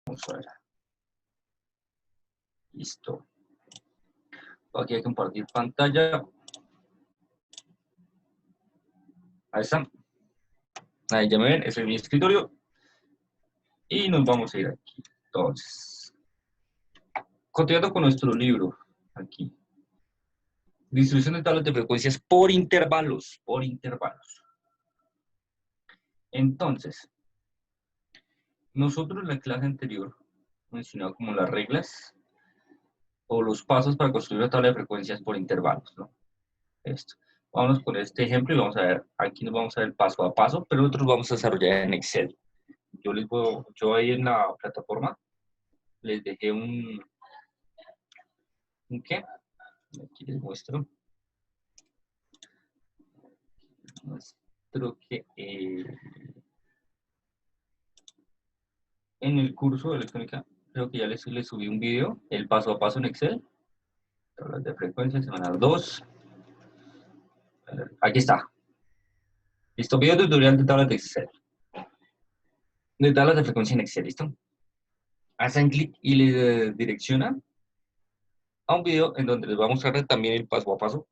Vamos a ver. Listo. Aquí hay que compartir pantalla. Ahí está. Ahí ya me ven, ese es mi escritorio. Y nos vamos a ir aquí. Entonces, continuando con nuestro libro. Aquí. Distribución de tablas de frecuencias por intervalos. Por intervalos. Entonces, nosotros en la clase anterior mencionamos como las reglas o los pasos para construir una tabla de frecuencias por intervalos, ¿no? Esto. Vamos con este ejemplo y vamos a ver, aquí nos vamos a ver paso a paso, pero nosotros vamos a desarrollar en Excel. Yo ahí en la plataforma les dejé ¿un qué? Aquí les muestro que en el curso de electrónica creo que ya les subí un video, el paso a paso en Excel, tablas de frecuencia, semana 2. Aquí está. Listo, video tutorial de tablas de Excel. De tablas de frecuencia en Excel, ¿listo? Hacen clic y les direcciona a un video en donde les voy a mostrar también el paso a paso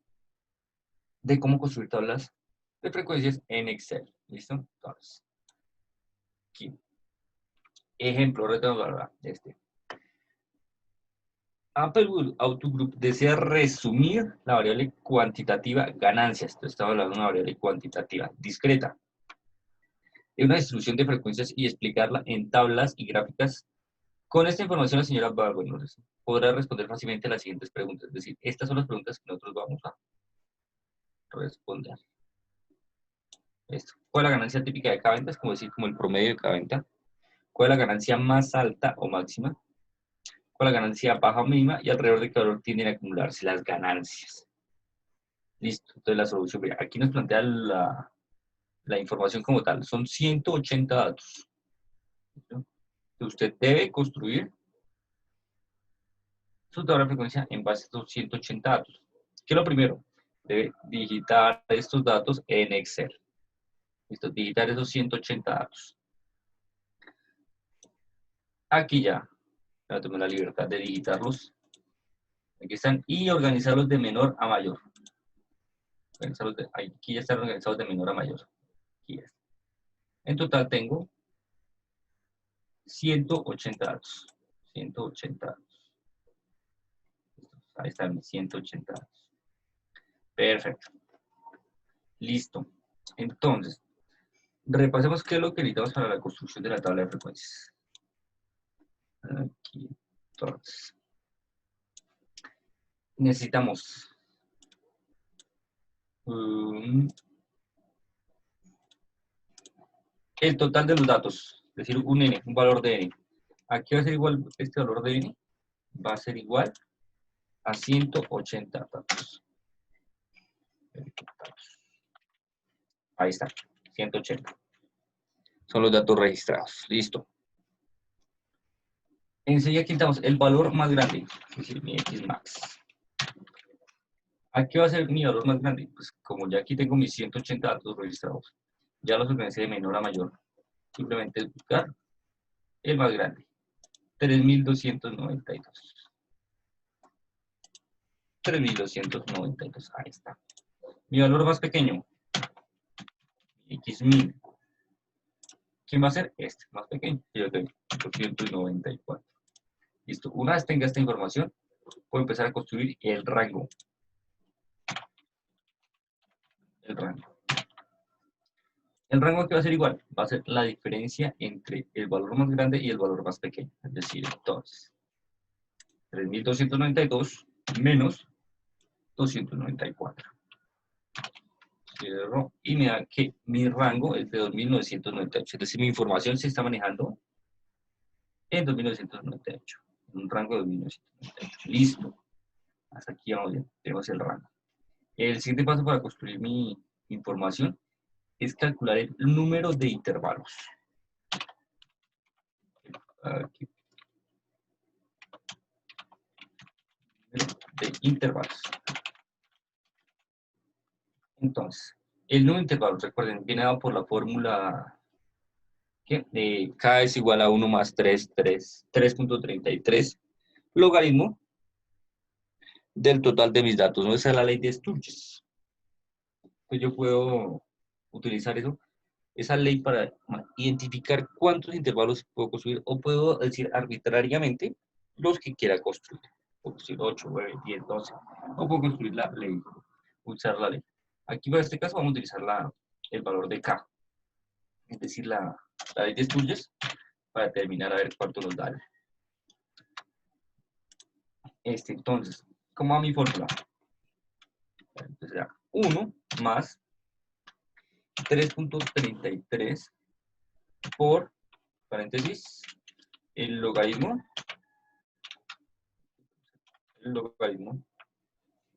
de cómo construir tablas de frecuencias en Excel. ¿Listo? Entonces, aquí. Ejemplo, reto de este. Apple Auto Group desea resumir la variable cuantitativa ganancias. Entonces, estaba hablando de una variable cuantitativa discreta. En una distribución de frecuencias y explicarla en tablas y gráficas. Con esta información, la señora Barbour podrá responder fácilmente a las siguientes preguntas. Es decir, estas son las preguntas que nosotros vamos a responder. Esto. ¿Cuál es la ganancia típica de cada venta? Es como decir, como el promedio de cada venta. ¿Cuál es la ganancia más alta o máxima? ¿Cuál es la ganancia baja o mínima? Y alrededor de qué valor tienden a acumularse las ganancias. Listo. Entonces la solución, mira, aquí nos plantea la información como tal. Son 180 datos. ¿Listo? Usted debe construir su tabla de frecuencia en base a estos 180 datos. ¿Qué es lo primero? Debe digitar estos datos en Excel. Listo, digitar esos 180 datos. Aquí ya tomé la libertad de digitarlos. Aquí están. Y organizarlos de menor a mayor. Aquí ya están organizados de menor a mayor. Aquí es. En total tengo 180 datos. 180 datos. Ahí están mis 180 datos. Perfecto. Listo. Entonces, repasemos qué es lo que necesitamos para la construcción de la tabla de frecuencias. Aquí. Entonces, necesitamos el total de los datos, es decir, un n, un valor de n. Aquí va a ser igual, este valor de n va a ser igual a 180 datos. Ahí está, 180. Son los datos registrados. Listo. Enseguida quitamos el valor más grande, es decir, mi x max. ¿A qué va a ser mi valor más grande? Pues como ya aquí tengo mis 180 datos registrados, ya los organicé de menor a mayor. Simplemente es buscar el más grande. 3292. 3292, ahí está. Mi valor más pequeño, x1000. ¿Quién va a ser? Este, más pequeño. Yo tengo 294. Listo. Una vez tenga esta información, puedo empezar a construir el rango. El rango aquí va a ser igual. Va a ser la diferencia entre el valor más grande y el valor más pequeño. Es decir, entonces, 3292 menos 294. Cierro y me da que mi rango es de 2998. Es decir, mi información se está manejando en 2998. Un rango de 2998. Listo. Hasta aquí vamos bien. Tenemos el rango. El siguiente paso para construir mi información es calcular el número de intervalos. Aquí. De intervalos. Entonces, el número de intervalos, recuerden, viene dado por la fórmula que K es igual a 1 más 3.33 logaritmo del total de mis datos, ¿no? Esa es la ley de Sturges. Pues yo puedo utilizar esa ley para identificar cuántos intervalos puedo construir, o puedo decir arbitrariamente los que quiera construir. Puedo construir 8, 9, 10, 12, o puedo construir la ley, usar la ley. Aquí para este caso vamos a utilizar el valor de K, es decir, la ley de Sturges, para determinar a ver cuánto nos da. Entonces, ¿cómo va mi fórmula? Entonces será 1 más 3.33 por, paréntesis, el logaritmo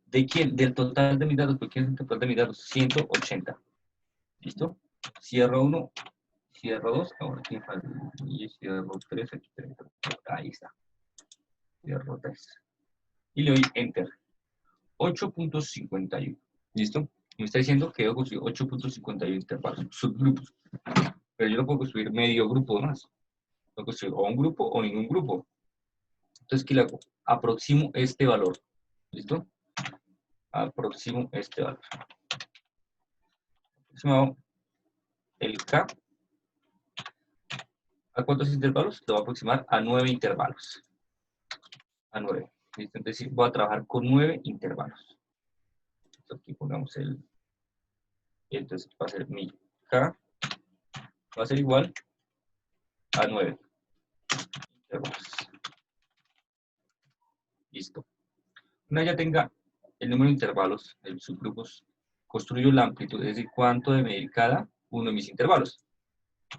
¿de quién? Del total de mis datos. ¿Por qué es el total de mis datos? 180. ¿Listo? Cierro 1, cierro 2, ahora aquí falta, y cierro 3, aquí 3, ahí está. Cierro 3. Y le doy Enter. 8.51. ¿Listo? Me está diciendo que debo construir 8.51 intervalos, subgrupos. Pero yo no puedo construir medio grupo más. Puedo construir o un grupo o ningún grupo. Entonces, ¿qué le hago? Aproximo este valor. ¿Listo? Aproximo este valor. Aproximado el K. ¿A cuántos intervalos? Lo voy a aproximar a 9 intervalos. A 9. ¿Listo? Entonces, voy a trabajar con 9 intervalos. Aquí pongamos entonces va a ser mi K. Va a ser igual a 9 intervalos. Listo. Una ya tenga el número de intervalos, de subgrupos, construyo la amplitud, es decir, cuánto de medir cada uno de mis intervalos.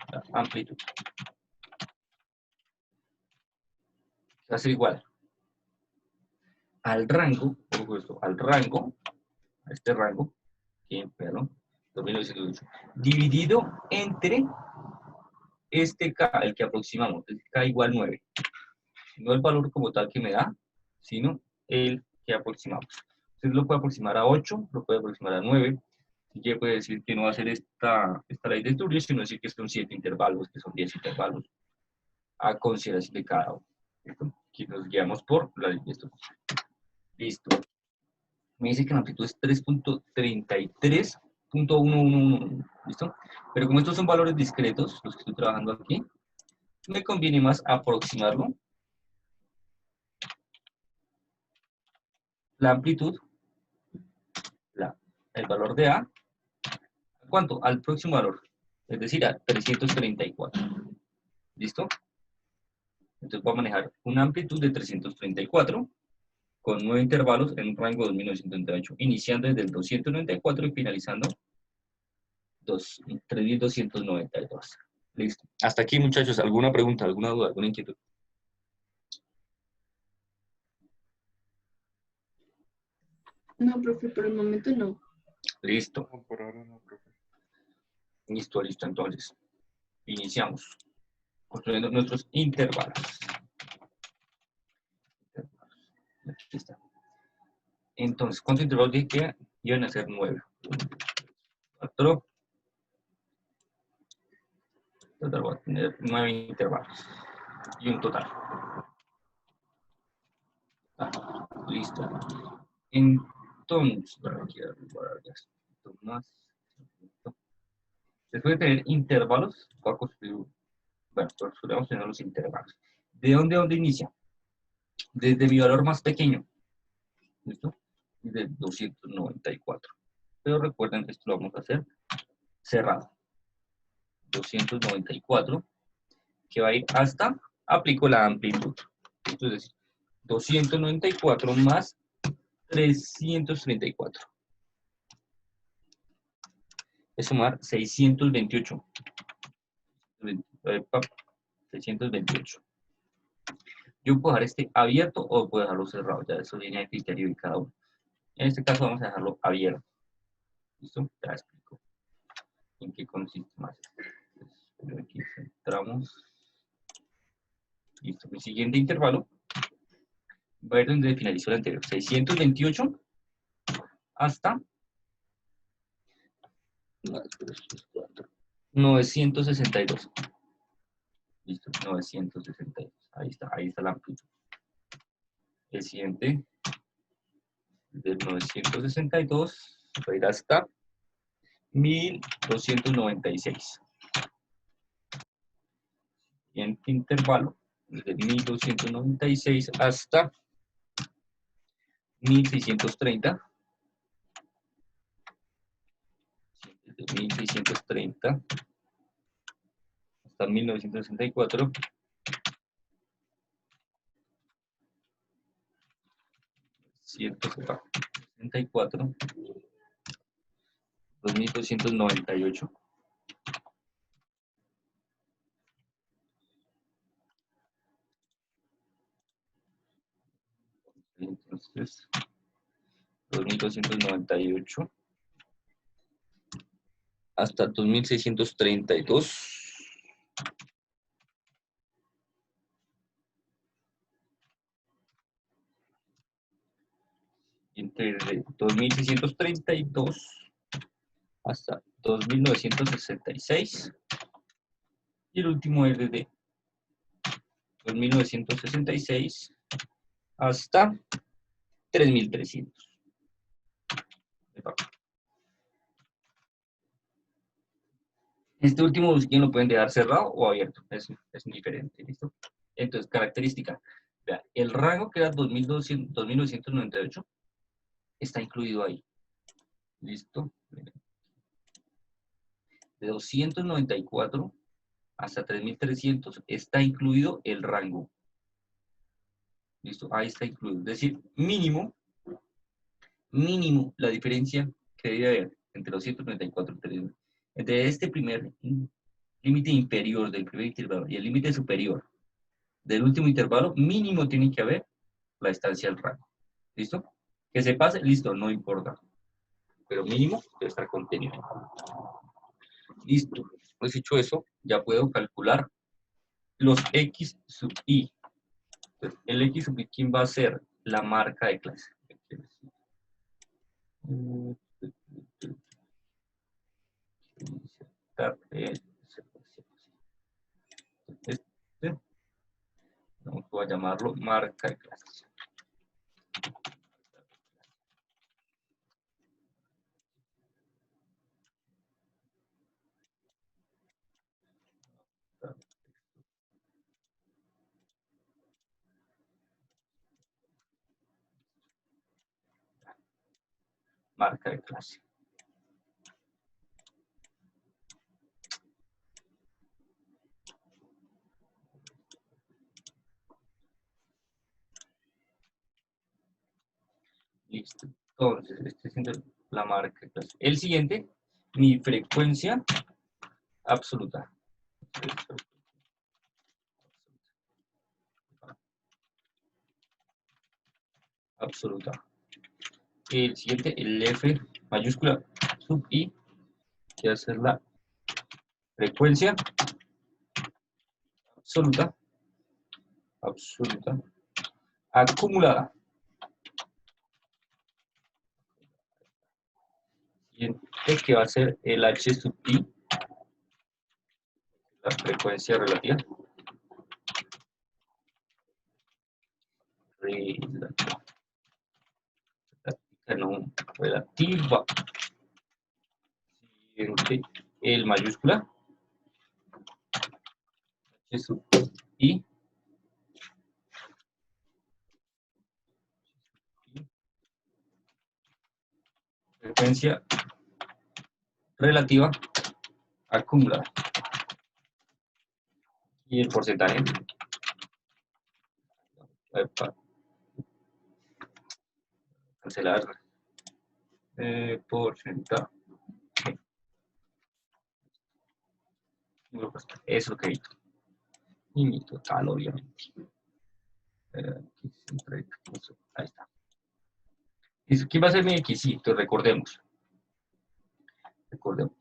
La amplitud. Va a ser igual al rango, por supuesto, al rango, a este rango, perdón, 2908, dividido entre este K, el que aproximamos, el K igual 9. No el valor como tal que me da, sino el que aproximamos. Entonces lo puede aproximar a 8, lo puede aproximar a 9. Y ya puede decir que no va a ser esta ley de Sturges, sino decir que son 7 intervalos, que son 10 intervalos, a consideración de cada uno. ¿Listo? Aquí nos guiamos por la ley de Sturges. Listo. Me dice que la amplitud es 3.33.1111. ¿Listo? Pero como estos son valores discretos, los que estoy trabajando aquí, me conviene más aproximarlo. La amplitud, el valor de A, ¿cuánto? Al próximo valor, es decir, a 334. ¿Listo? Entonces voy a manejar una amplitud de 334 con 9 intervalos en un rango de 1938, iniciando desde el 294 y finalizando 3292. Listo. Hasta aquí, muchachos. ¿Alguna pregunta, alguna duda, alguna inquietud? No, profe, por el momento no. Listo. No, por ahora no, profe. Listo. Entonces, iniciamos construyendo nuestros intervalos. Aquí está. Entonces, ¿cuántos intervalos dije que iban a ser 9? 4. Total, voy a tener 9 intervalos. Y un total. Listo. Entonces, para aquí esto más. Después de tener intervalos, voy a construir, bueno, vamos a tener los intervalos. ¿De dónde inicia? Desde mi valor más pequeño. ¿Listo? De 294. Pero recuerden que esto lo vamos a hacer cerrado. 294, que va a ir hasta, aplico la amplitud. Entonces, 294 más 334. Es sumar 628. 628. Yo puedo dejar este abierto o puedo dejarlo cerrado. Ya eso viene a criterio de cada uno. En este caso vamos a dejarlo abierto. ¿Listo? Ya explico en qué consiste más. Entonces, aquí centramos. Listo. Mi siguiente intervalo va a ir donde finalizó el anterior. 628 hasta 962. Listo, 962. Ahí está la amplitud. El siguiente, del 962, va a ir hasta 1296. Siguiente intervalo, desde 1296 hasta 1630. Desde 1630 hasta 1964. 164, 2298, entonces 2298 hasta 2632. Entre 2632 hasta 2966. Y el último es desde 1966 hasta 3300. Este último busquín lo pueden dejar cerrado o abierto, es indiferente, ¿listo? Entonces, característica. Vea, el rango que era 2998 está incluido ahí. ¿Listo? De 294 hasta 3300 está incluido el rango. ¿Listo? Ahí está incluido. Es decir, mínimo, la diferencia que debe haber entre 294 y 3300. Entre este primer límite inferior del primer intervalo y el límite superior del último intervalo, mínimo tiene que haber la distancia del rango. ¿Listo? Que se pase, listo, no importa. Pero mínimo debe estar contenido. Listo. Pues dicho eso, ya puedo calcular los X sub I. Entonces, el X sub I, ¿quién va a ser la marca de clase? Este, vamos a llamarlo marca de clase. Marca de clase. Listo. Entonces, este es la marca de clase. El siguiente, mi frecuencia absoluta. Absoluta. El siguiente, el F mayúscula sub I, que va a ser la frecuencia absoluta acumulada. Siguiente, que va a ser el H sub I, la frecuencia relativa. Relativa. Siguiente, el mayúscula H sub I, frecuencia relativa acumulada. Y el porcentaje. Cancelar porcentaje. Eso que y mi total, obviamente. Ahí está. ¿Quién va a ser mi X? Sí, entonces recordemos.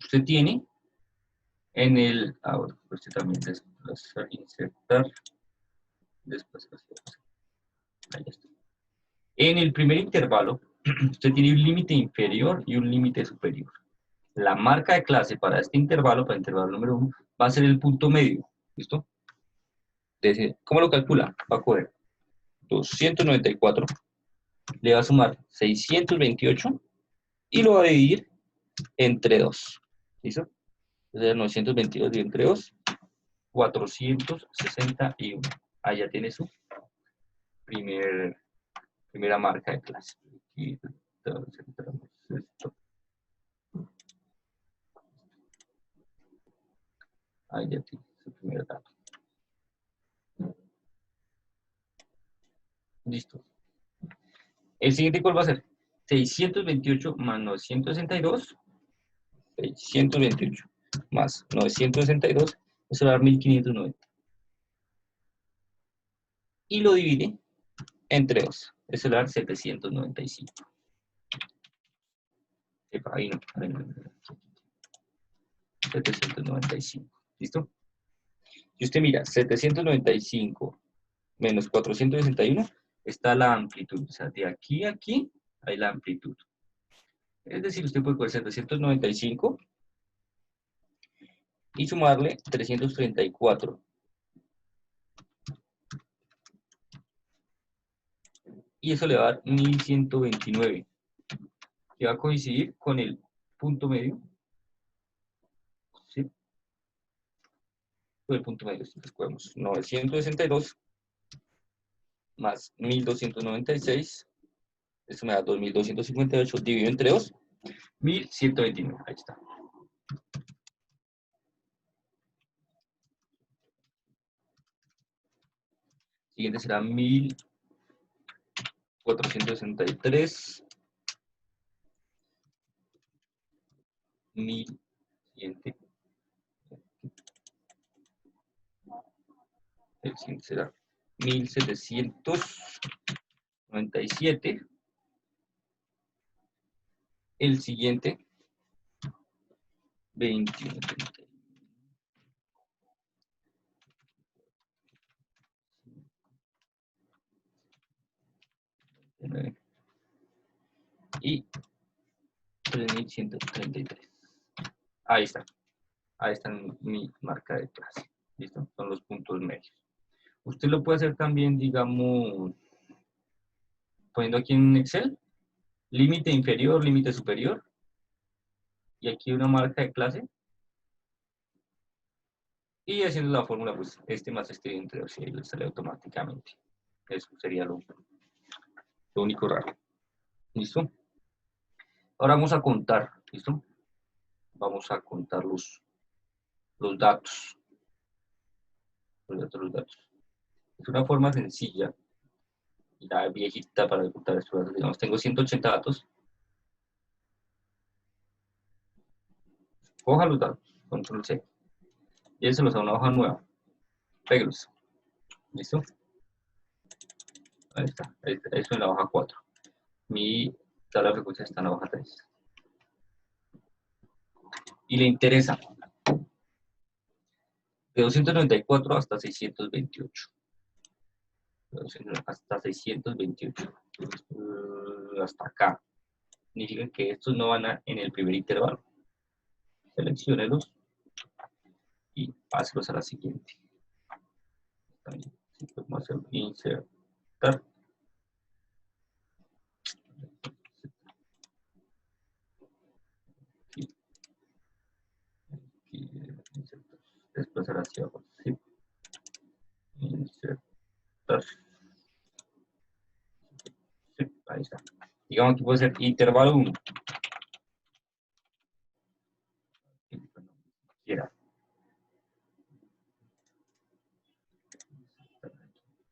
Usted tiene en el. Ahora, usted también desplazar, insertar, desplazar. Ahí está. En el primer intervalo, usted tiene un límite inferior y un límite superior. La marca de clase para este intervalo, para el intervalo número 1, va a ser el punto medio. ¿Listo? ¿Cómo lo calcula? Va a coger 294, le va a sumar 628 y lo va a dividir entre 2. ¿Listo? Entonces 922 dividido entre 2, 461. Ahí ya tiene su primera marca de clase. Aquí centramos esto. Ahí ya tiene su primer dato. Listo. El siguiente, ¿cuál va a ser? 628 más 962. 628 más 962. Eso va a dar 1590. Y lo divide entre 2. Eso va a dar 795. Epa, ahí no. 795. ¿Listo? Si usted mira, 795 menos 461 está la amplitud. O sea, de aquí a aquí hay la amplitud. Es decir, usted puede coger 795 y sumarle 334. Y eso le va a dar 1129. Que va a coincidir con el punto medio. ¿Sí? Con el punto medio. Entonces, cogemos 962 más 1296. Eso me da 2258 dividido entre 2. 1129. Ahí está. Siguiente será 1463. Siguiente. El siguiente será 1797. El siguiente 21. Y 3133. Ahí está. Ahí está mi marca de clase. ¿Listo? Son los puntos medios. Usted lo puede hacer también, digamos, poniendo aquí en Excel, límite inferior, límite superior. Y aquí una marca de clase. Y haciendo la fórmula, pues este más este entre 2 y ahí le sale automáticamente. Eso sería lo único raro. ¿Listo? Ahora vamos a contar. ¿Listo? Vamos a contar los datos. Los datos. Es una forma sencilla y la viejita para contar estos datos. Digamos, tengo 180 datos. Coja los datos, control C. Lléveselos a una hoja nueva. Péguelos. ¿Listo? Ahí está. Eso en la hoja 4. Mi tabla de frecuencia está en la hoja 3. Y le interesa de 294 hasta 628. Hasta 628. Hasta acá. Significa que estos no van en el primer intervalo. Selecciónelos y páselos a la siguiente. También, vamos a hacer insertar. Desplazar hacia abajo. ¿Sí? Insertar. Sí, ahí está. Digamos que puede ser intervalo 1.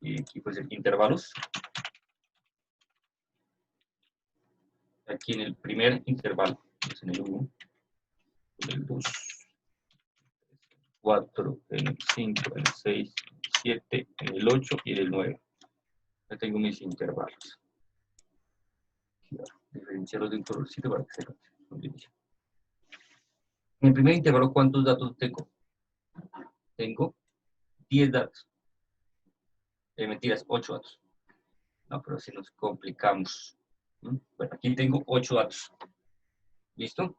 Y aquí puede ser intervalos. Aquí en el primer intervalo, pues en el 1, en el 2, 4, en el 5, en el 6, en el 7, en el 8 y en el 9. Ya tengo mis intervalos. Diferenciarlos de un colorcito para que se vean. En el primer intervalo, ¿cuántos datos tengo? Tengo 10 datos. Mentiras, 8 datos. No, pero si nos complicamos. Bueno, aquí tengo 8 datos. ¿Listo?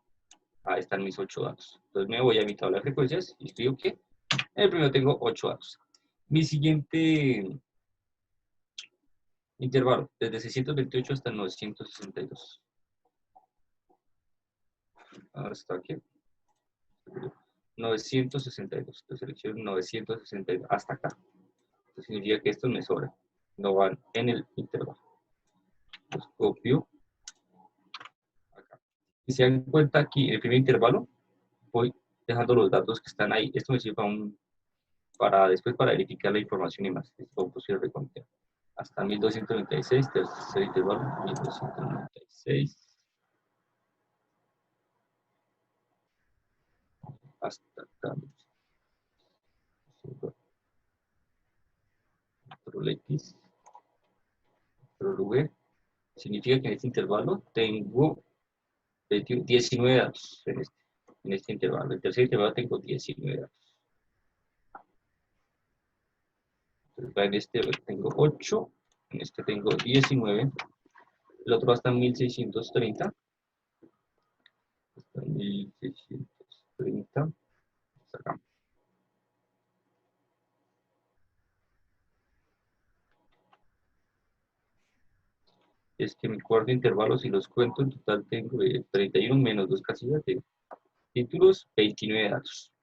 Ahí están mis 8 datos. Entonces me voy a mi tabla de frecuencias y escribo que en el primero tengo 8 datos. Mi siguiente intervalo, desde 628 hasta 962. ¿Hasta aquí? 962. Entonces selecciono 962 hasta acá. Esto significa que estos me sobran. No van en el intervalo. Los copio acá. Si se dan cuenta aquí, en el primer intervalo, voy dejando los datos que están ahí. Esto me sirve para después para verificar la información y más. Esto es posible de contar. Hasta 1296, tercer intervalo, 1296. Hasta acá. Control X, control V. Significa que en este intervalo tengo 19 datos. En este intervalo. En el tercer intervalo tengo 19 datos. Entonces, en este tengo 8, en este tengo 19, el otro hasta 1630. Hasta 1630. Hasta acá. Es que mi cuarto intervalo, si los cuento, en total tengo 31 menos 2 casillas de títulos, 29 datos.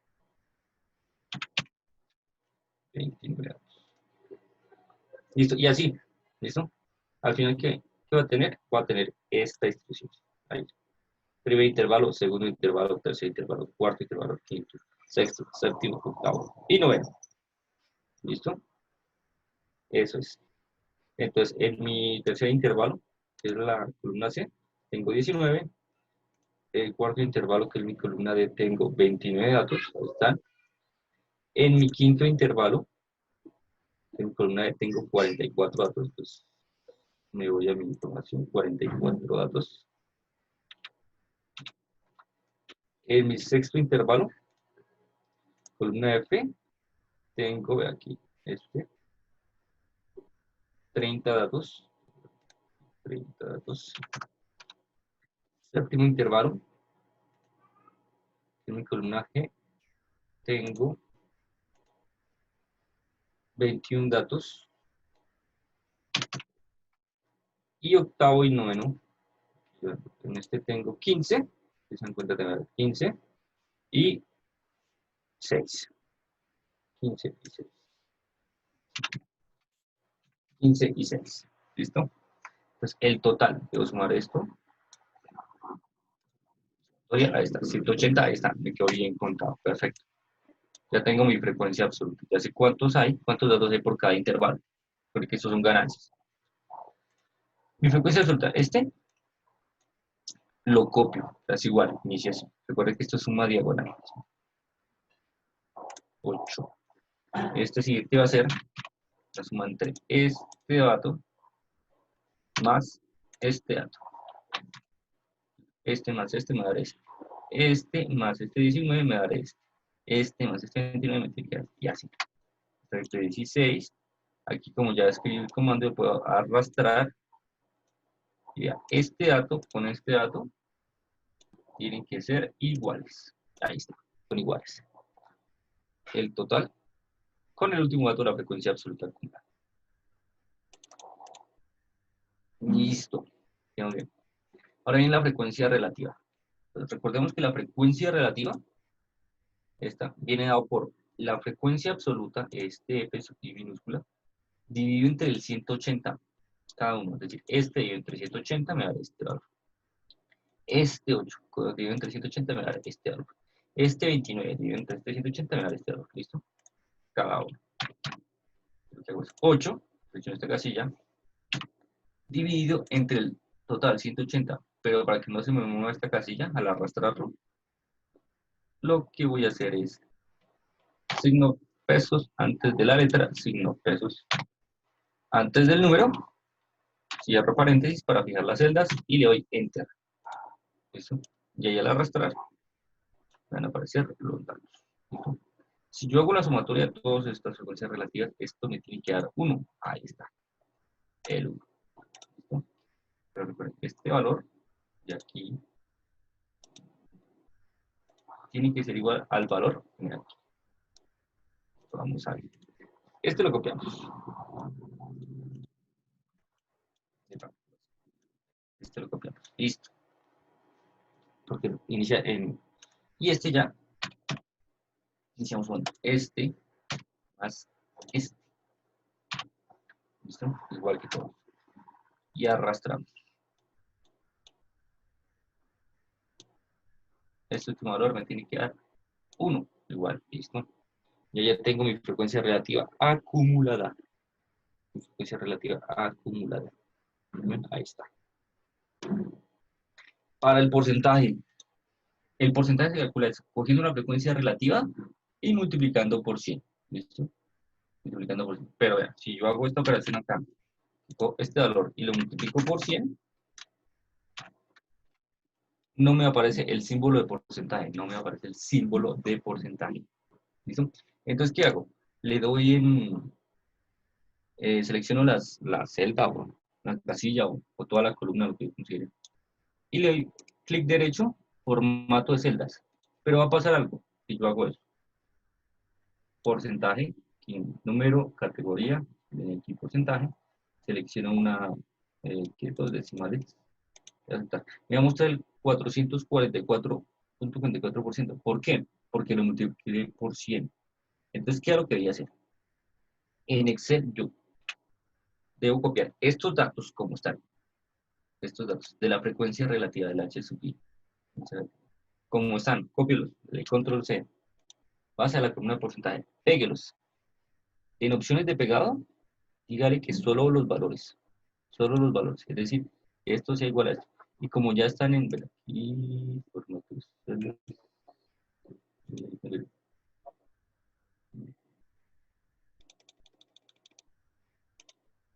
29 datos. Listo, y así, ¿listo? Al final, ¿qué va a tener? Va a tener esta distribución. Ahí. Primer intervalo, segundo intervalo, tercer intervalo, cuarto intervalo, quinto, sexto, séptimo, octavo y noveno. ¿Listo? Eso es. Entonces, en mi tercer intervalo, que es la columna C, tengo 19. El cuarto intervalo, que es mi columna D, tengo 29 datos. Ahí están. En mi quinto intervalo, en mi columna D, tengo 44 datos. Pues me voy a mi información, 44 datos. En mi sexto intervalo, columna F, tengo aquí 30 datos. 30 datos. Séptimo intervalo, en mi columna G, tengo 21 datos. Y octavo y noveno, en este tengo 15, si se dan cuenta tengo 15 y 6. 15 y 6. 15 y 6. ¿Listo? Pues el total, debo sumar esto. Ahí está, 180, ahí está, me quedó bien contado, perfecto. Ya tengo mi frecuencia absoluta, ya sé cuántos datos hay por cada intervalo, porque estos son ganancias. Mi frecuencia absoluta, lo copio, es igual, iniciación. Recuerden que esto es suma diagonal. 8. Este siguiente va a ser la suma entre este dato más este dato. Este más este me dará este. Este más este 19 me dará este. Este más este 29 me tiene que dar, y así. Este 16. Aquí, como ya escribí el comando, lo puedo arrastrar. Y ya, este dato con este dato tienen que ser iguales. Ahí está, son iguales. El total con el último dato de la frecuencia absoluta acumulada. Listo. Bien. Ahora viene la frecuencia relativa. Entonces, recordemos que la frecuencia relativa, esta, viene dado por la frecuencia absoluta, este F sub I minúscula, dividido entre el 180 cada uno. Es decir, este dividido entre 180 me da este valor. Este 8 dividido entre 180 me da este valor. Este 29 dividido entre este 180 me da este valor. ¿Listo? Cada uno. Lo que hago es 8, selecciono esta casilla, dividido entre el total 180. Pero para que no se me mueva esta casilla, al arrastrarlo, lo que voy a hacer es signo pesos antes de la letra, signo pesos antes del número, cierro paréntesis para fijar las celdas y le doy enter. ¿Listo? Y ahí al arrastrar van a aparecer los datos. ¿Listo? Si yo hago la sumatoria de todas estas frecuencias relativas, esto me tiene que dar 1. Ahí está, el 1. ¿Listo? Pero recuerden que este valor de aquí tiene que ser igual al valor de aquí. Vamos a ver. Este lo copiamos. Este lo copiamos. Listo. Porque inicia en... Y este ya, iniciamos con este más este. ¿Listo? Igual que todo. Y arrastramos. Este último valor me tiene que dar 1. Igual, listo. Yo ya tengo mi frecuencia relativa acumulada. Mi frecuencia relativa acumulada. Ahí está. Para el porcentaje se calcula cogiendo una frecuencia relativa y multiplicando por 100. ¿Listo? Multiplicando por 100. Pero vean, si yo hago esta operación acá, cojo este valor y lo multiplico por 100, no me aparece el símbolo de porcentaje, no me aparece el símbolo de porcentaje. ¿Listo? Entonces, ¿qué hago? Le doy en, selecciono la celda o la casilla o toda la columna, lo que yo considere, y le doy clic derecho, formato de celdas. Pero va a pasar algo si yo hago eso. Porcentaje, número, categoría, aquí porcentaje, selecciono una, que dos decimales, ya está. Me va a mostrar el 444.44%. ¿Por qué? Porque lo multipliqué por 100. Entonces, ¿qué es lo que voy a hacer? En Excel yo debo copiar estos datos como están, estos datos de la frecuencia relativa del H sub I. Como están, cópielos, le control C, pase a la columna de porcentaje, péguelos. En opciones de pegado, dígale que solo los valores, es decir, esto sea igual a esto. Y como ya están en, aquí,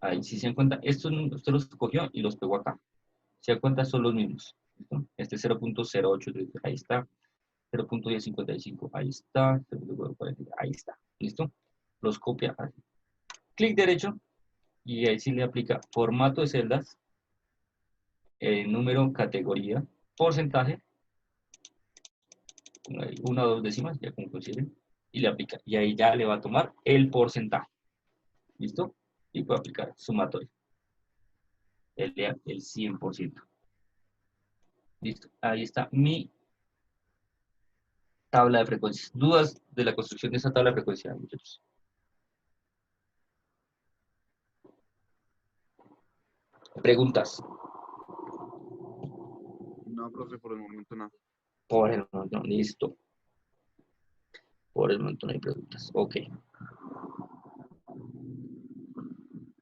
ahí si se dan cuenta, estos usted los cogió y los pegó acá. Se dan cuenta, son los mismos. ¿Listo? Este 0.08, ahí está. 0.1055, ahí está. 0.40, ahí está. ¿Listo? Los copia así. Clic derecho y ahí sí le aplica formato de celdas, número, categoría, porcentaje, una o dos décimas, ya como consideren, y le aplica. Y ahí ya le va a tomar el porcentaje. ¿Listo? Y puede aplicar sumatorio. El 100%. Listo. Ahí está mi tabla de frecuencias. ¿Dudas de la construcción de esa tabla de frecuencias, muchachos? Preguntas. No, profe, por el momento no. Por el momento, no. Listo. Por el momento no hay preguntas. Ok.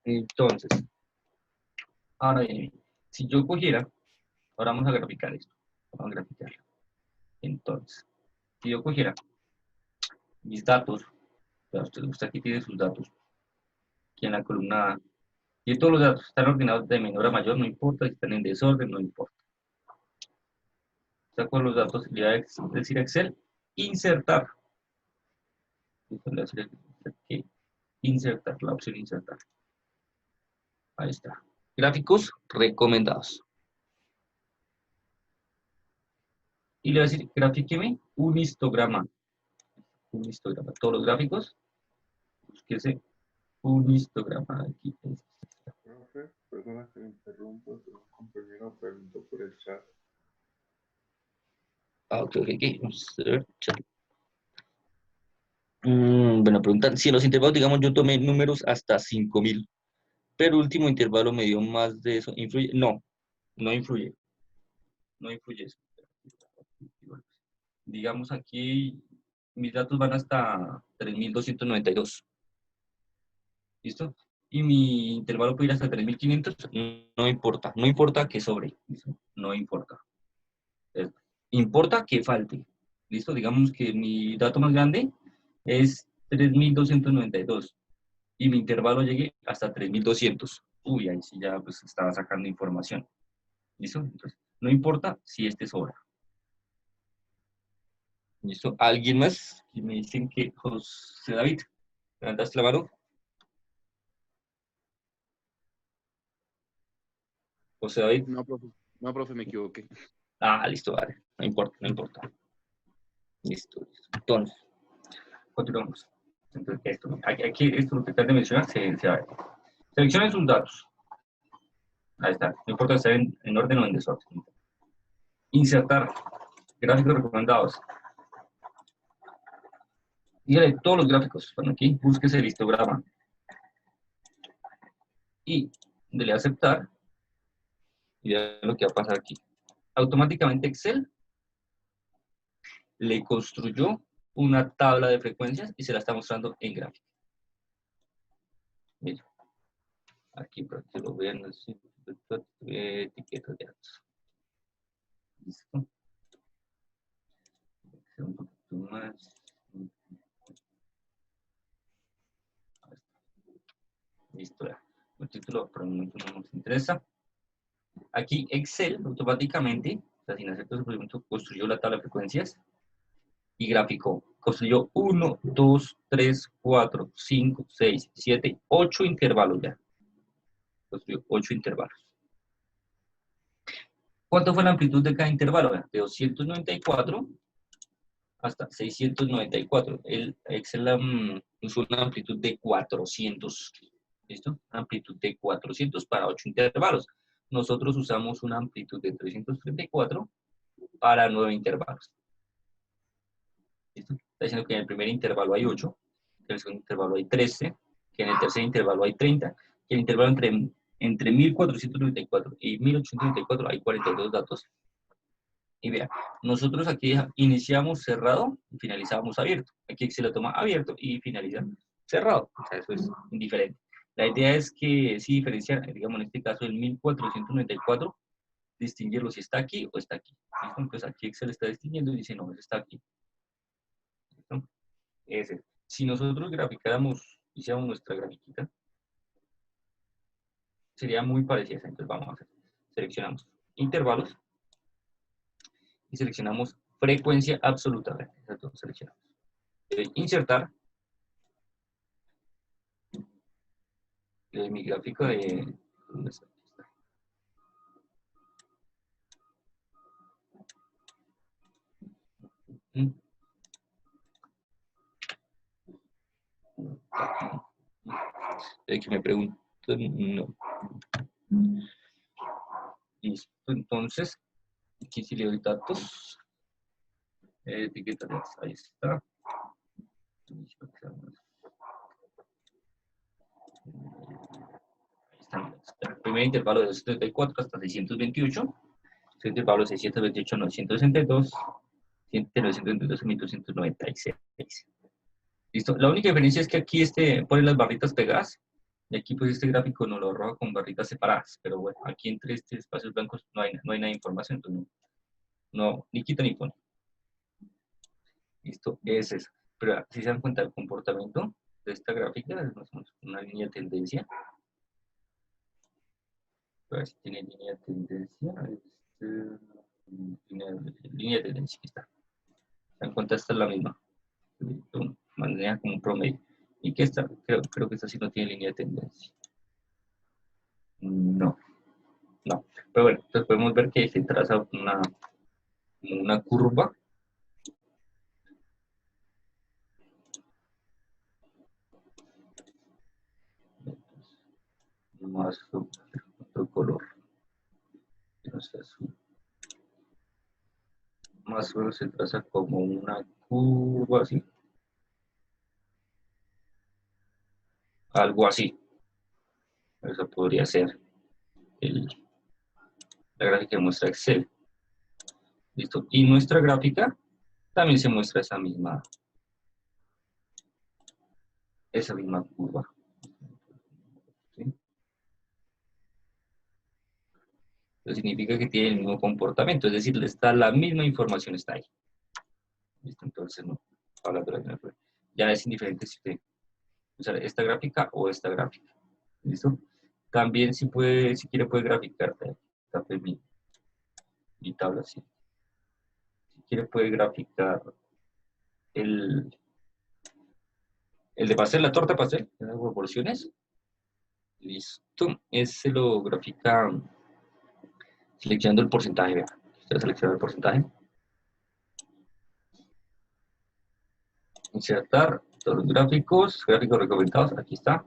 Entonces, ahora bien, si yo cogiera, ahora vamos a graficar esto. Vamos a graficarlo. Entonces, si yo cogiera mis datos, usted aquí tiene sus datos, aquí en la columna A, y todos los datos están ordenados de menor a mayor, no importa, si están en desorden, no importa. Saco los datos, le voy a decir a Excel, insertar. Le voy a decir aquí, insertar, la opción insertar. Ahí está. Gráficos recomendados. Y le voy a decir, grafíqueme un histograma. Un histograma. Todos los gráficos, búsquese un histograma. Aquí. Profe, perdona que me interrumpa, pero un compañero preguntó por el chat. Ah, ok. Vamos a ver, chat. Bueno, preguntan, si en los intervalos, digamos, yo tomé números hasta 5000, pero el último intervalo me dio más de eso, ¿influye? No, no influye. No influye eso. Digamos aquí, mis datos van hasta 3292. ¿Listo? Y mi intervalo puede ir hasta 3500, no importa. No importa que sobre. ¿Listo? No importa. Importa que falte. ¿Listo? Digamos que mi dato más grande es 3292 y mi intervalo llegue hasta 3200. Uy, ahí sí ya pues estaba sacando información. ¿Listo? Entonces, no importa si este sobra. ¿Listo? ¿Alguien más? Y me dicen que José David, ¿levantaste la mano? José David. No, profe, me equivoqué. Ah, listo, vale. No importa, no importa. Listo. Entonces, continuamos. Entonces, esto, aquí esto lo que acabo de mencionar se va a ver. Seleccionen sus datos. Ahí está. No importa si estén en orden o en desorden. Insertar gráficos recomendados. Dígale todos los gráficos. Bueno, aquí búsquese el histograma. Y dele a aceptar. Y vean lo que va a pasar aquí. Automáticamente Excel le construyó una tabla de frecuencias y se la está mostrando en gráfico. Mira. Aquí para que lo vean. Etiquetas de datos. Listo. Un poquito más. Listo. El título por el momento no nos interesa. Aquí Excel automáticamente, o sea, sin hacer todo el procedimiento, construyó la tabla de frecuencias y gráfico. Construyó 1, 2, 3, 4, 5, 6, 7, 8 intervalos ya. Construyó 8 intervalos. ¿Cuánto fue la amplitud de cada intervalo? De 294 hasta 694. El Excel usó una amplitud de 400. ¿Listo? Amplitud de 400 para 8 intervalos. Nosotros usamos una amplitud de 334 para 9 intervalos. ¿Listo? Está diciendo que en el primer intervalo hay 8, que en el segundo intervalo hay 13, que en el tercer intervalo hay 30, que el intervalo entre 1494 y 1894 hay 42 datos. Y vea, nosotros aquí iniciamos cerrado y finalizamos abierto. Aquí se lo toma abierto y finaliza cerrado. O sea, eso es indiferente. La idea es que sí diferenciar, digamos en este caso el 1494, distinguirlo si está aquí o está aquí. ¿Listo? Entonces aquí Excel está distinguiendo y dice, no, está aquí. ¿Listo? Ese. Si nosotros graficáramos, hiciéramos nuestra grafiquita, sería muy parecida. Entonces vamos a hacer. Seleccionamos intervalos y seleccionamos frecuencia absoluta. Entonces seleccionamos. Insertar. Mi gráfico de... ¿dónde está? Que me preguntan, no. Listo, entonces, aquí si le doy datos, etiquetas, ahí está. Ahí está. El primer intervalo de 234 hasta 628, el intervalo de 628 a 962, 922 a 1296. Listo. La única diferencia es que aquí pone las barritas pegadas y aquí pues este gráfico no lo arroja con barritas separadas, pero bueno, aquí entre estos espacios blancos no hay nada de información, entonces no, ni quita ni pone. Listo, es eso. Pero si se dan cuenta del comportamiento de esta gráfica, es más o menos una línea de tendencia. A ver si tiene línea de tendencia. Línea de tendencia, aquí está. Se dan cuenta, esta es la misma. Maneja como un promedio. Y que esta, creo que esta sí no tiene línea de tendencia. No. Pero bueno, entonces podemos ver que se traza una curva. Más otro color. No sé, azul. Más o menos se traza como una curva así. Algo así. Eso podría ser la gráfica que muestra Excel. Listo. Y nuestra gráfica también se muestra esa misma curva. ¿Sí? Eso significa que tiene el mismo comportamiento, es decir, la misma información está ahí. ¿Listo? Entonces, no. Ya es indiferente si usted usar esta gráfica o esta gráfica. ¿Listo? También si quiere puede graficar. Tape mi tabla así. Si quiere puede graficar el de pastel, la torta pastel, en las proporciones. Listo. Ese lo grafica seleccionando el porcentaje. Vea. Usted selecciona el porcentaje. Insertar Listo, los gráficos recomendados, aquí está.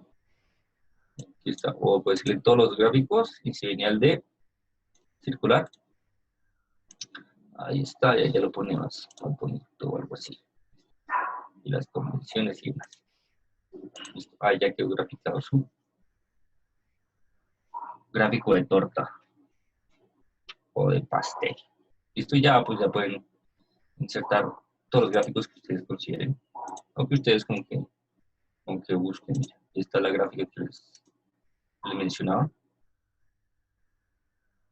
Aquí está, o puedes ir en todos los gráficos y señal de circular. Ahí está, ya lo ponemos más bonito o algo así. Y las convenciones y demás. Listo, ahí ya quedó graficado su gráfico de torta o de pastel. Listo, ya pues ya pueden insertar todos los gráficos que ustedes consideren o que ustedes con que busquen. Esta es la gráfica que les mencionaba.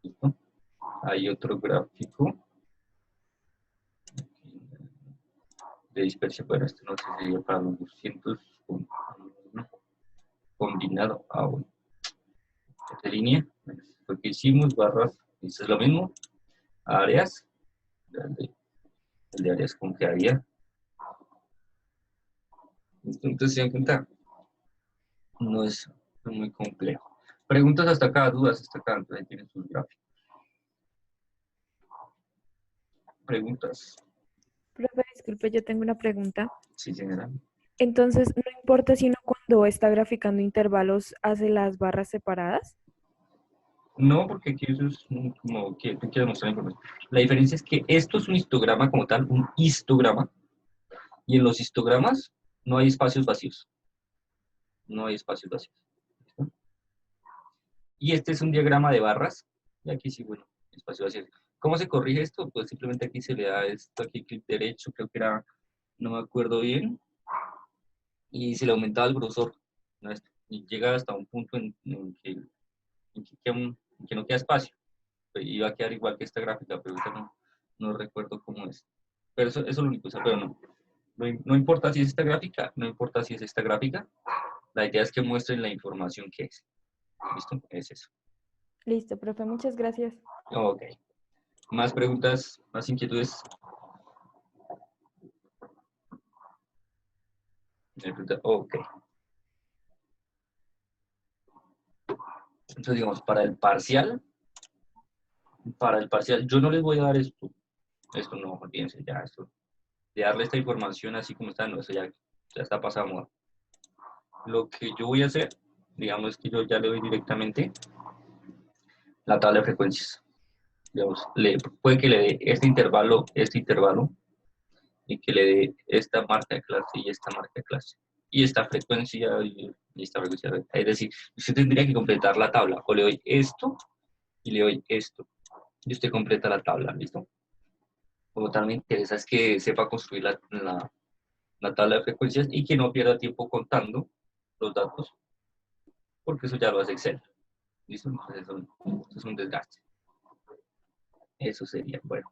¿Listo? Hay otro gráfico de dispersión, pero este no sé si sería para los 200 combinado. Bueno. Esta línea, lo que hicimos, barras, esto es lo mismo. Áreas, el de áreas con que había. Entonces, se dan cuenta, no es muy complejo. Preguntas hasta acá, dudas hasta acá, entonces ahí tienen sus gráficos. Preguntas. Profe, disculpe, yo tengo una pregunta. Sí, señora. Entonces, ¿no importa si uno cuando está graficando intervalos hace las barras separadas? No, porque aquí eso es como que tú quieres mostrar información. La diferencia es que esto es un histograma como tal, un histograma, y en los histogramas no hay espacios vacíos. No hay espacios vacíos. ¿Listo? Y este es un diagrama de barras, y aquí sí, bueno, espacio vacío. ¿Cómo se corrige esto? Pues simplemente aquí se le da esto, aquí clic derecho, creo que era, no me acuerdo bien, y se le aumentaba el grosor, ¿no? Y llega hasta un punto en que no queda espacio. Iba a quedar igual que esta gráfica, pero ahorita no recuerdo cómo es. Pero eso es lo único, pero no importa si es esta gráfica, no importa si es esta gráfica, la idea es que muestren la información que es. ¿Listo? Es eso. Listo, profe, muchas gracias. Ok. ¿Más preguntas, más inquietudes? Ok. Entonces, digamos, para el parcial, yo no les voy a dar esto. Esto no, olvídense ya, esto. De darle esta información así como está, no, eso ya está pasado a moda. Lo que yo voy a hacer, digamos que yo ya le doy directamente la tabla de frecuencias. Digamos, puede que le dé este intervalo, y que le dé esta marca de clase y esta marca de clase. Y esta frecuencia y esta frecuencia. Es decir, usted tendría que completar la tabla. O le doy esto y le doy esto. Y usted completa la tabla, ¿listo? Como tal me interesa es que sepa construir la tabla de frecuencias y que no pierda tiempo contando los datos, porque eso ya lo hace Excel. ¿Listo? Entonces eso es un desgaste. Eso sería, bueno.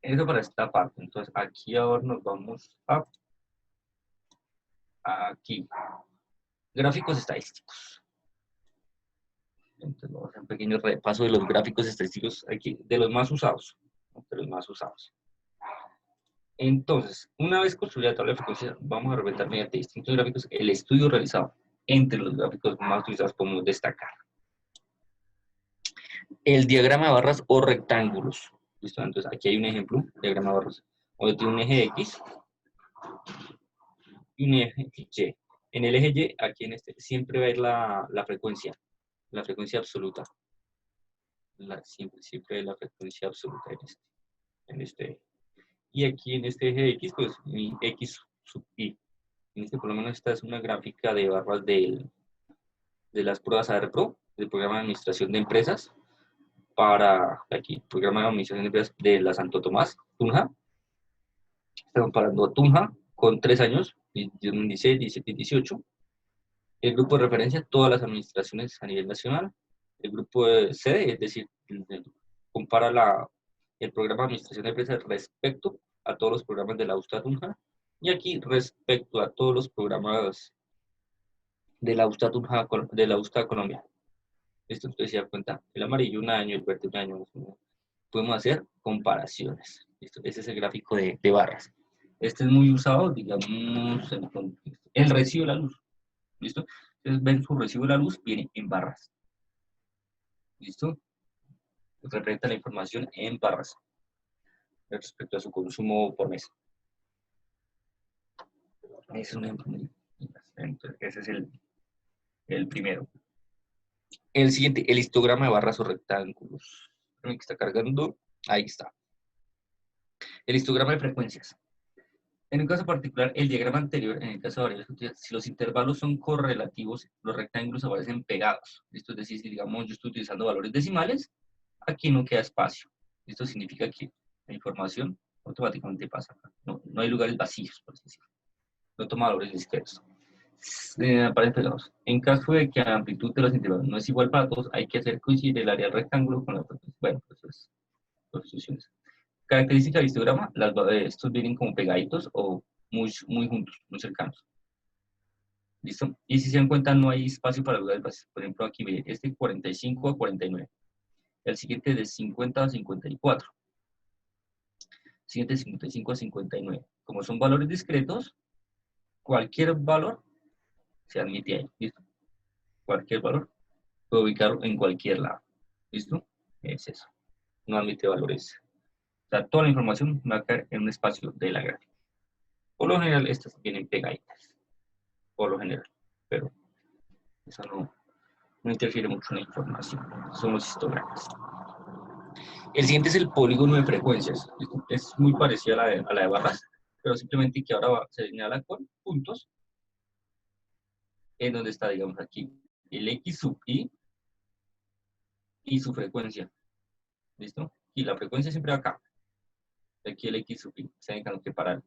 Eso para esta parte. Entonces aquí ahora nos vamos a aquí. Gráficos estadísticos. Entonces vamos a hacer un pequeño repaso de los gráficos estadísticos aquí, de los más usados. De los más usados. Entonces, una vez construida la tabla de frecuencias, vamos a representar mediante distintos gráficos el estudio realizado. Entre los gráficos más utilizados podemos destacar el diagrama de barras o rectángulos. ¿Listo? Entonces, aquí hay un ejemplo, diagrama de barras, donde tiene un eje X y un eje Y. En el eje Y, aquí en este, siempre va a ir la frecuencia absoluta. Siempre la frecuencia absoluta en este eje. Y aquí en este eje X, pues mi X sub Y. En este, por lo menos, esta es una gráfica de barras de las pruebas ARPRO, del programa de administración de empresas, para aquí, programa de administración de empresas de la Santo Tomás, Tunja. Está comparando a Tunja con 3 años, 2016, 17 y 18. El grupo de referencia, todas las administraciones a nivel nacional. El grupo de sede, es decir, compara el programa de administración de empresas respecto a todos los programas de la USTA Tunja. Y aquí respecto a todos los programas de la USTA Tunja, de la USTA Colombia. Esto entonces se da cuenta, el amarillo un año, el verde un año. Podemos hacer comparaciones. ¿Listo? Ese es el gráfico de barras. Este es muy usado, digamos, el recibo de la luz. ¿Listo? Entonces ven su recibo de la luz, viene en barras. ¿Listo? Representa la información en barras respecto a su consumo por mes. Es un ejemplo muy... Entonces, ese es el primero. El siguiente, el histograma de barras o rectángulos. Que está cargando. Ahí está. El histograma de frecuencias. En un caso particular, el diagrama anterior, en el caso de variables, si los intervalos son correlativos, los rectángulos aparecen pegados. Esto es decir, si digamos yo estoy utilizando valores decimales, aquí no queda espacio. Esto significa que la información automáticamente pasa acá. No hay lugares vacíos, por así decirlo. No toma valores discretos. Aparecen pegados. En caso de que la amplitud de los intervalos no es igual para todos, hay que hacer coincidir el área del rectángulo con la frecuencia. Bueno, pues eso es sustituciones. Característica del histograma, estos vienen como pegaditos o muy juntos, muy cercanos. ¿Listo? Y si se dan cuenta, no hay espacio para lugares vacíos. Por ejemplo, aquí ve este 45 a 49. El siguiente de 50 a 54. El siguiente de 55 a 59. Como son valores discretos, cualquier valor se admite ahí. ¿Listo? Cualquier valor puedo ubicarlo en cualquier lado. ¿Listo? Es eso. No admite valores. O sea, toda la información va a caer en un espacio de la gráfica. Por lo general, estas vienen pegaditas. Por lo general. Pero eso no interfiere mucho en la información. Son los histogramas. El siguiente es el polígono de frecuencias. Es muy parecido a la de barras, pero simplemente que ahora se señala con puntos, en donde está, digamos, aquí el X sub y su frecuencia. ¿Listo? Y la frecuencia siempre va acá. Aquí el X sub i. Se han que para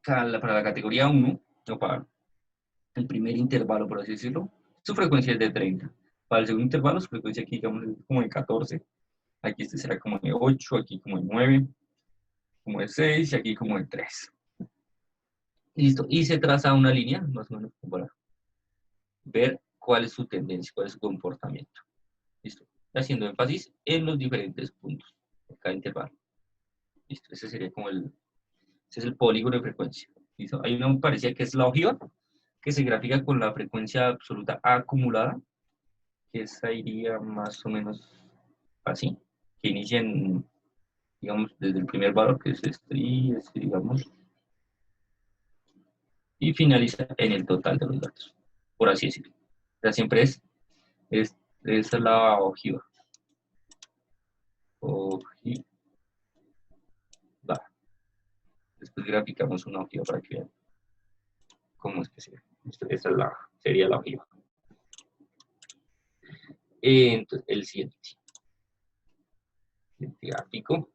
la categoría 1, o para el primer intervalo, por así decirlo, su frecuencia es de 30. Para el segundo intervalo, su frecuencia aquí, digamos, es como de 14. Aquí este será como de 8, aquí como de 9, como de 6 y aquí como de 3. Listo. Y se traza una línea, más o menos, para ver cuál es su tendencia, cuál es su comportamiento. Listo. Haciendo énfasis en los diferentes puntos de cada intervalo. Listo. Ese sería como ese es el polígono de frecuencia. ¿Listo? Hay una muy parecida que es la ojiva, que se grafica con la frecuencia absoluta acumulada, que esa iría más o menos así, que inicia en, digamos, desde el primer valor, que es este, digamos, y finaliza en el total de los datos, por así decirlo. O sea, siempre esa es la ojiva. Ojiva. Después graficamos una ojiva para que vean cómo es que se ve. Esa sería la ojiva. Entonces, el siguiente gráfico.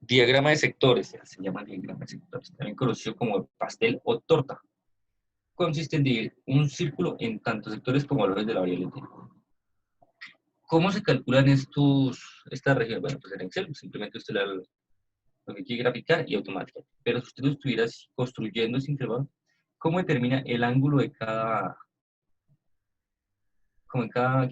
Diagrama de sectores, se llama diagrama de sectores, también conocido como pastel o torta. Consiste en dividir un círculo en tantos sectores como valores de la variable t. ¿Cómo se calculan estas regiones? Bueno, pues en Excel, simplemente usted le da lo que quiere graficar y automáticamente. Pero si usted lo estuviera construyendo ese intervalo, ¿cómo determina el ángulo de cada, como en cada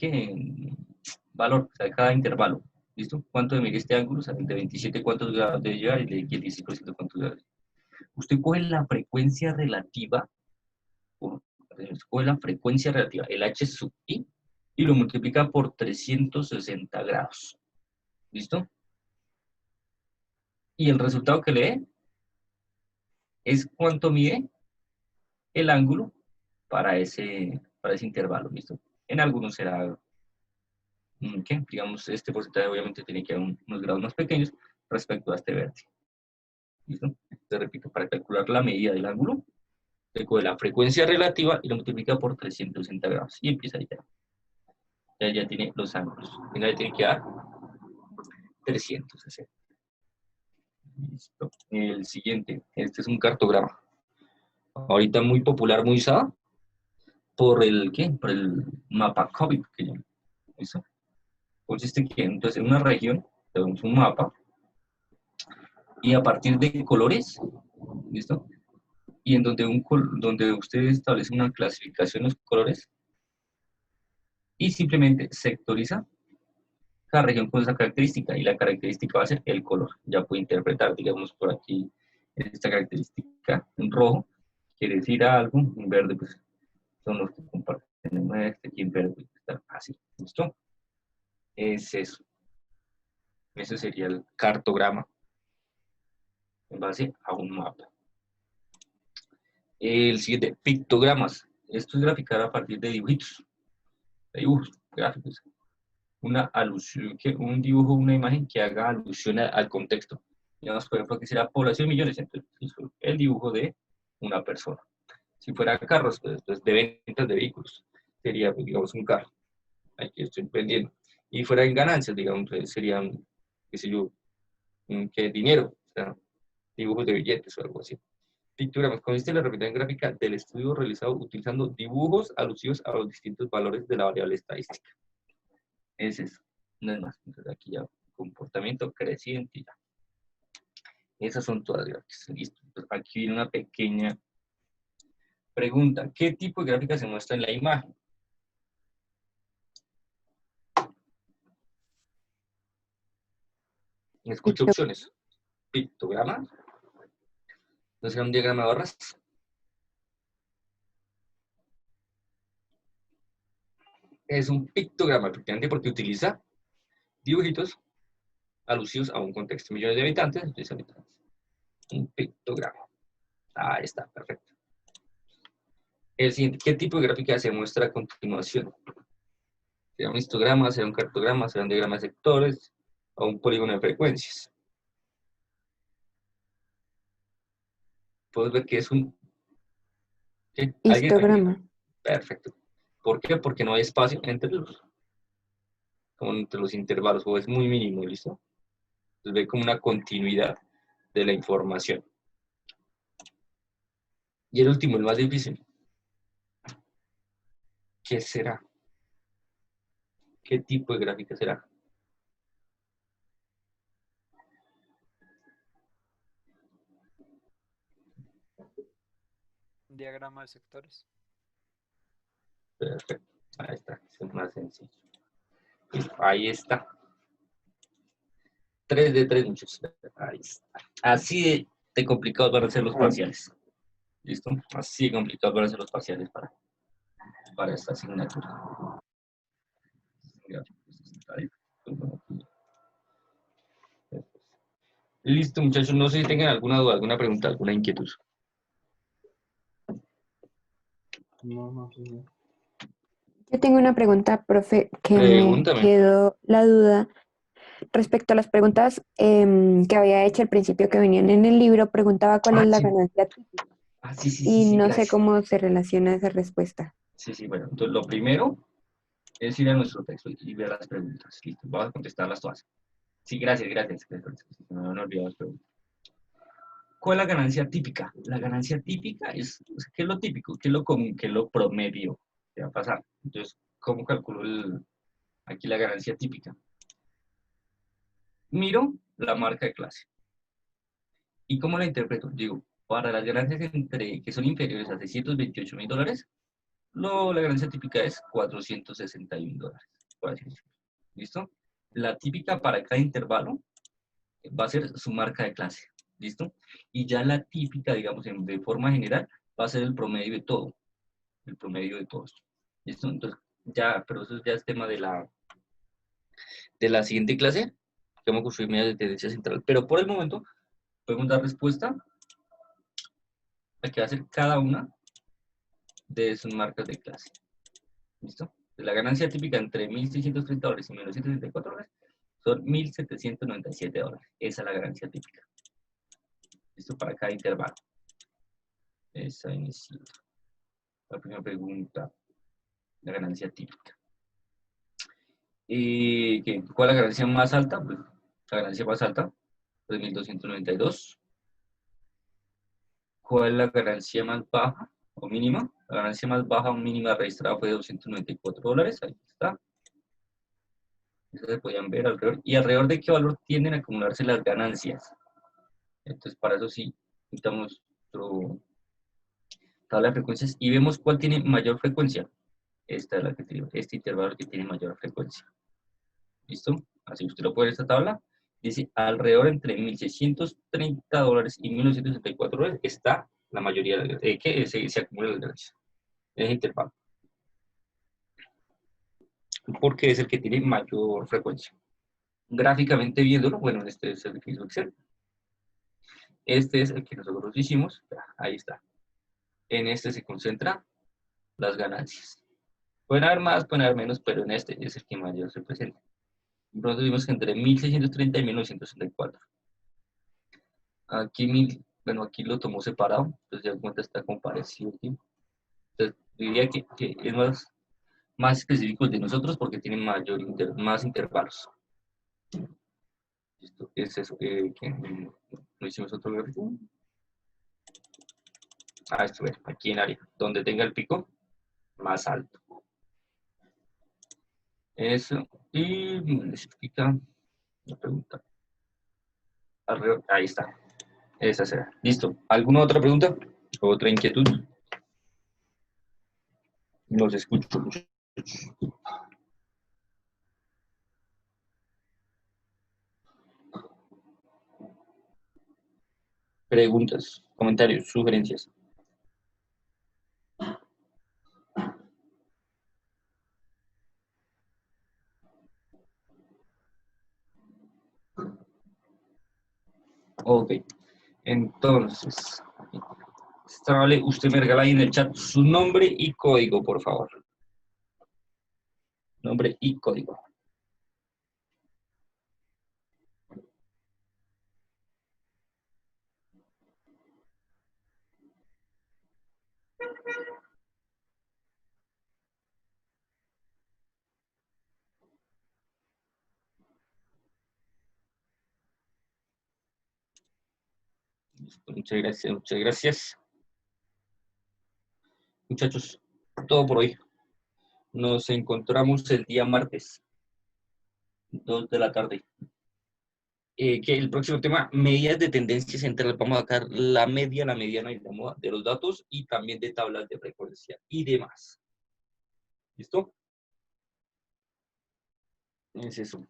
valor, o sea, de cada intervalo? ¿Listo? ¿Cuánto de medir este ángulo? O sea, el de 27, ¿cuántos grados debe llevar? Y el de 16%, ¿cuántos grados? Usted coge la frecuencia relativa, el h sub i, y lo multiplica por 360 grados. ¿Listo? Y el resultado que le dé es cuánto mide el ángulo para ese intervalo. ¿Listo? En algunos será, ¿qué? Digamos, este porcentaje obviamente tiene que haber unos grados más pequeños respecto a este vértice. ¿Listo? Te repito, para calcular la medida del ángulo, se coge la frecuencia relativa y lo multiplica por 360 grados. Y empieza ya. Ya tiene los ángulos. Venga, tiene que dar 360. Listo. El siguiente. Este es un cartograma. Ahorita muy popular, muy usado. Por el mapa COVID que llaman. ¿Listo? Consiste que entonces en una región tenemos un mapa y a partir de colores, ¿listo? Y en donde usted establece una clasificación de los colores y simplemente sectoriza cada región con esa característica y la característica va a ser el color. Ya puede interpretar, digamos, por aquí esta característica en rojo quiere decir algo, en verde pues son los que comparten aquí en verde puede estar así. ¿Listo? Es eso. Ese sería el cartograma en base a un mapa. El siguiente, pictogramas. Esto es graficar a partir de dibujitos. De dibujos, gráficos. Una alusión, un dibujo, una imagen que haga alusión al contexto. Digamos, por ejemplo, que será población millones, entonces el dibujo de una persona. Si fuera carros, pues de ventas de vehículos, sería, pues, digamos, un carro. Aquí estoy pendiente. Y fuera en ganancias, digamos, serían, qué sé yo, que dinero, o sea, dibujos de billetes o algo así. Pictogramas consiste en la representación gráfica del estudio realizado utilizando dibujos alusivos a los distintos valores de la variable estadística. Es eso, no es más. Entonces aquí ya comportamiento creciente y ya. Esas son todas las gráficas. Listo. Entonces, aquí viene una pequeña pregunta. ¿Qué tipo de gráfica se muestra en la imagen? Escucho opciones. Pictograma. ¿No será un diagrama de barras? Es un pictograma, efectivamente, porque utiliza dibujitos alusivos a un contexto. Millones de habitantes, un pictograma. Ahí está, perfecto. El siguiente, ¿qué tipo de gráfica se muestra a continuación? ¿Será un histograma, será un cartograma, será un diagrama de sectores o un polígono de frecuencias? Puedes ver que es un... ¿qué? ¿Alguien? Histograma. Perfecto. ¿Por qué? Porque no hay espacio como entre los intervalos, o es muy mínimo, ¿listo? Entonces ve como una continuidad de la información. Y el último, el más difícil. ¿Qué será? ¿Qué tipo de gráfica será? Diagrama de sectores. Perfecto. Ahí está. Es más sencillo. Listo, ahí está. 3 de 3, muchachos. Ahí está. Así de complicados van a ser los parciales. ¿Listo? Así de complicados van a ser los parciales para esta asignatura. Listo, muchachos. No sé si tengan alguna duda, alguna pregunta, alguna inquietud. No, no, sí, no. Yo tengo una pregunta, profe, que me Pregúntame. quedó la duda respecto a las preguntas que había hecho al principio que venían en el libro. Preguntaba cuál es la Sí. ganancia típica Sí, y no sé gracias. cómo se relaciona esa respuesta. Sí, bueno. Entonces, lo primero es ir a nuestro texto y ver las preguntas. Listo, vamos a contestarlas todas. Sí, gracias. No me han olvidado las preguntas. ¿Cuál es la ganancia típica? La ganancia típica es, ¿qué es lo típico? ¿Qué es lo común? ¿Qué es lo promedio que va a pasar? Entonces, ¿cómo calculo aquí la ganancia típica? Miro la marca de clase. ¿Y cómo la interpreto? Digo, para las ganancias que son inferiores a $628.000, la ganancia típica es $461, por así decirlo. ¿Listo? La típica para cada intervalo va a ser su marca de clase. ¿Listo? Y ya la típica, digamos, de forma general, va a ser el promedio de todo. El promedio de todos. ¿Listo? Entonces, ya, pero eso ya es tema de la siguiente clase, que vamos a construir medidas de tendencia central. Pero por el momento, podemos dar respuesta a qué va a ser cada una de sus marcas de clase. ¿Listo? La ganancia típica entre $1.630 y $1.964 son $1.797. Esa es la ganancia típica. ¿Listo? Para cada intervalo. Esa inicia. La primera pregunta, la ganancia típica. ¿Cuál es la ganancia más alta? Pues, la ganancia más alta, $3.292. ¿Cuál es la ganancia más baja o mínima? La ganancia más baja o mínima registrada fue de $294. Ahí está. Eso se podían ver alrededor. ¿Y alrededor de qué valor tienden a acumularse las ganancias? Entonces, para eso sí, necesitamos nuestra tabla de frecuencias y vemos cuál tiene mayor frecuencia. Esta es la que tiene, este intervalo que tiene mayor frecuencia. ¿Listo? Así usted lo puede ver esta tabla. Dice, alrededor entre $1.630 y $1.964 está la mayoría de que se acumula las ganancias. Es intervalo. Porque es el que tiene mayor frecuencia. Gráficamente viéndolo, bueno, este es el que hizo Excel. Este es el que nosotros hicimos. Ahí está. En este se concentran las ganancias. Pueden haber más, pueden haber menos, pero en este es el que mayor se presenta. Pronto vimos que entre 1630 y 1964. Aquí, bueno, aquí lo tomó separado, entonces ya cuenta está comparecido aquí. Entonces, diría que es más específico de nosotros porque tiene más intervalos. ¿Listo? ¿Qué es eso? ¿No hicimos otro gráfico? Esto es, aquí en área, donde tenga el pico más alto. Eso, y me explica la pregunta. Ahí está, esa será. Listo. ¿Alguna otra pregunta? ¿Otra inquietud? Los escucho. Preguntas, comentarios, sugerencias. Ok, entonces, vale, usted me regala ahí en el chat su nombre y código, por favor. Nombre y código. Listo, muchas gracias, muchas gracias. Muchachos, todo por hoy. Nos encontramos el día martes, 2 de la tarde. Que el próximo tema, medidas de tendencia central. Vamos a sacar la media, la mediana y la moda de los datos y también de tablas de frecuencia y demás. ¿Listo? Es eso.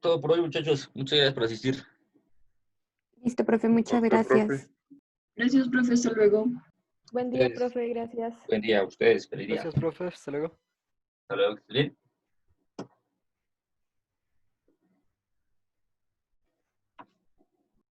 Todo por hoy, muchachos. Muchas gracias por asistir. Listo, profe, muchas Usted, profe. gracias. Gracias, profe. Hasta luego. Buen día, Ustedes. profe, gracias. Buen día a ustedes. Feliz día. Gracias, profe. Hasta luego. Hasta luego. Que estén bien.